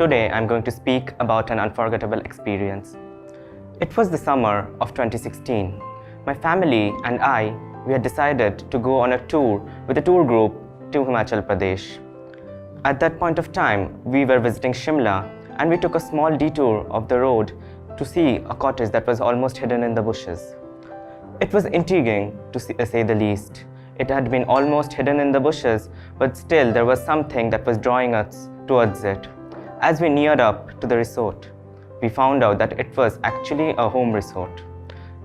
Today I'm going to speak about an unforgettable experience. It was the summer of 2016. My family and I, we had decided to go on a tour with a tour group to Himachal Pradesh. At that point of time, we were visiting Shimla and we took a small detour of the road to see a cottage that was almost hidden in the bushes. It was intriguing to say the least. It had been almost hidden in the bushes, but still there was something that was drawing us towards it. As we neared up to the resort, we found out that it was actually a home resort.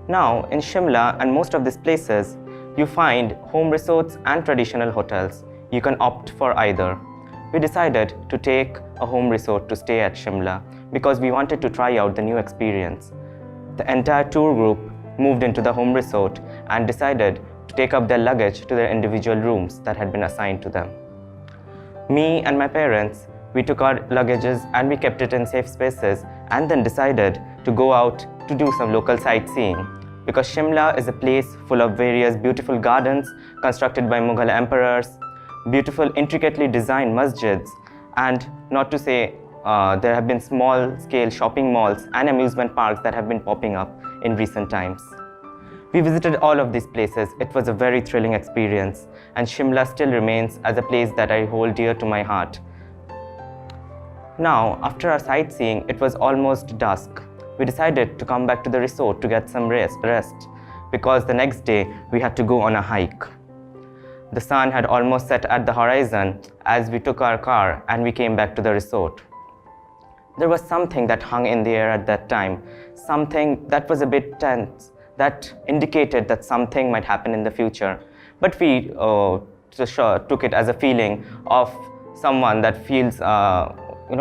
Now, in Shimla and most of these places, you find home resorts and traditional hotels. You can opt for either. We decided to take a home resort to stay at Shimla because we wanted to try out the new experience. The entire tour group moved into the home resort and decided to take up their luggage to their individual rooms that had been assigned to them. Me and my parents, we took our luggages and we kept it in safe spaces and then decided to go out to do some local sightseeing because Shimla is a place full of various beautiful gardens constructed by Mughal emperors, beautiful intricately designed masjids, and not to say there have been small-scale shopping malls and amusement parks that have been popping up in recent times. We visited all of these places. It was a very thrilling experience, and Shimla still remains as a place that I hold dear to my heart. Now, after our sightseeing, it was almost dusk. We decided to come back to the resort to get some rest because the next day we had to go on a hike. The sun had almost set at the horizon as we took our car and we came back to the resort. There was something that hung in the air at that time, something that was a bit tense, that indicated that something might happen in the future. But we took it as a feeling of someone that feels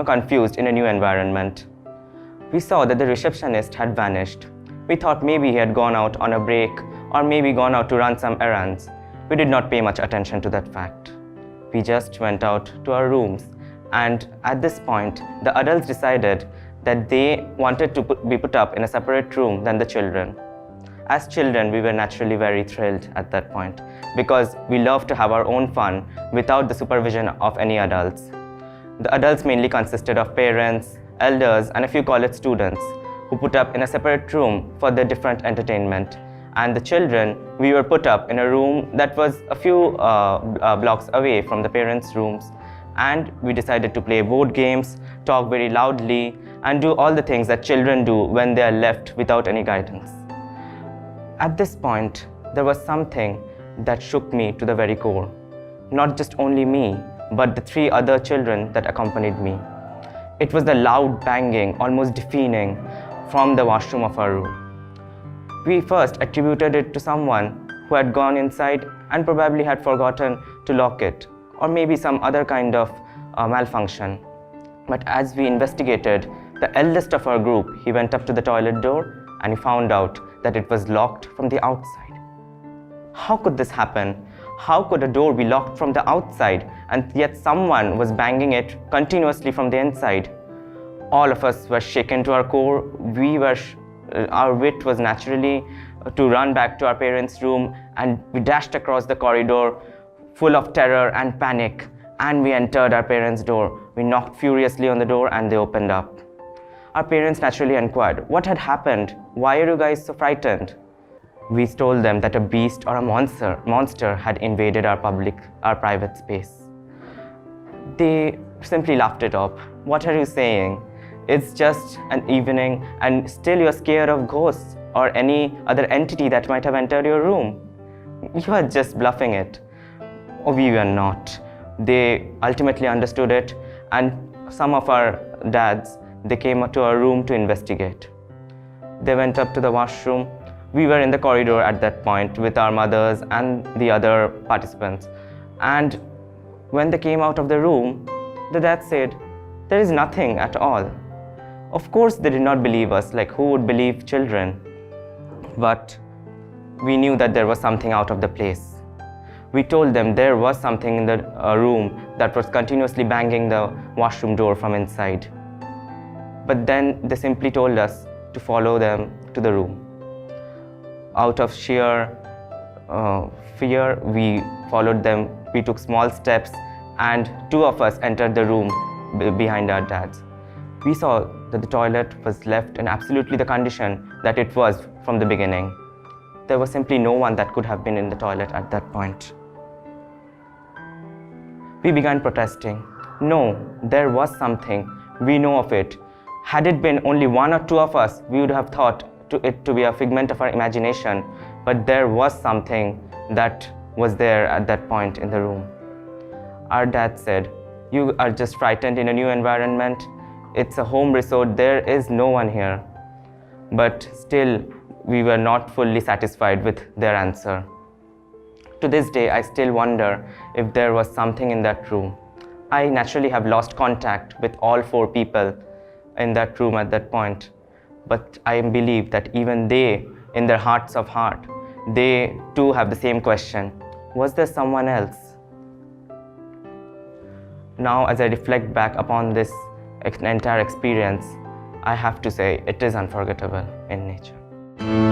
confused in a new environment. We saw that the receptionist had vanished. We thought maybe he had gone out on a break or maybe gone out to run some errands. We did not pay much attention to that fact. We just went out to our rooms, and at this point, the adults decided that they wanted to be put up in a separate room than the children. As children, we were naturally very thrilled at that point because we love to have our own fun without the supervision of any adults. The adults mainly consisted of parents, elders, and a few college students who put up in a separate room for their different entertainment. And the children, we were put up in a room that was a few blocks away from the parents' rooms. And we decided to play board games, talk very loudly, and do all the things that children do when they are left without any guidance. At this point, there was something that shook me to the very core. Not just only me, but the 3 other children that accompanied me. It was the loud banging, almost deafening, from the washroom of our room. We first attributed it to someone who had gone inside and probably had forgotten to lock it, or maybe some other kind of malfunction. But as we investigated, the eldest of our group, he went up to the toilet door and he found out that it was locked from the outside. How could this happen? How could a door be locked from the outside and yet someone was banging it continuously from the inside? All of us were shaken to our core. Our wit was naturally to run back to our parents' room, and we dashed across the corridor full of terror and panic, and we entered our parents' door. We knocked furiously on the door and they opened up. Our parents naturally inquired, "What had happened? Why are you guys so frightened?" We told them that a beast or a monster had invaded our private space. They simply laughed it off. "What are you saying? It's just an evening and still you're scared of ghosts or any other entity that might have entered your room. You are just bluffing it." Oh, we were not. They ultimately understood it, and some of our dads, they came to our room to investigate. They went up to the washroom. We were in the corridor at that point with our mothers and the other participants. And when they came out of the room, the dad said, "There is nothing at all." Of course, they did not believe us, like who would believe children? But we knew that there was something out of the place. We told them there was something in the room that was continuously banging the washroom door from inside. But then they simply told us to follow them to the room. Out of sheer fear, we followed them. We took small steps and 2 of us entered the room behind our dads. We saw that the toilet was left in absolutely the condition that it was from the beginning. There was simply no one that could have been in the toilet at that point. We began protesting. No, there was something. We know of it. Had it been only one or two of us, we would have thought it to be a figment of our imagination. But there was something that was there at that point in the room. Our dad said, "You are just frightened in a new environment. It's a home resort. There is no one here." But still, we were not fully satisfied with their answer. To this day, I still wonder if there was something in that room. I naturally have lost contact with all 4 people in that room at that point. But I believe that even they, in their hearts of heart, they too have the same question. Was there someone else? Now, as I reflect back upon this entire experience, I have to say it is unforgettable in nature.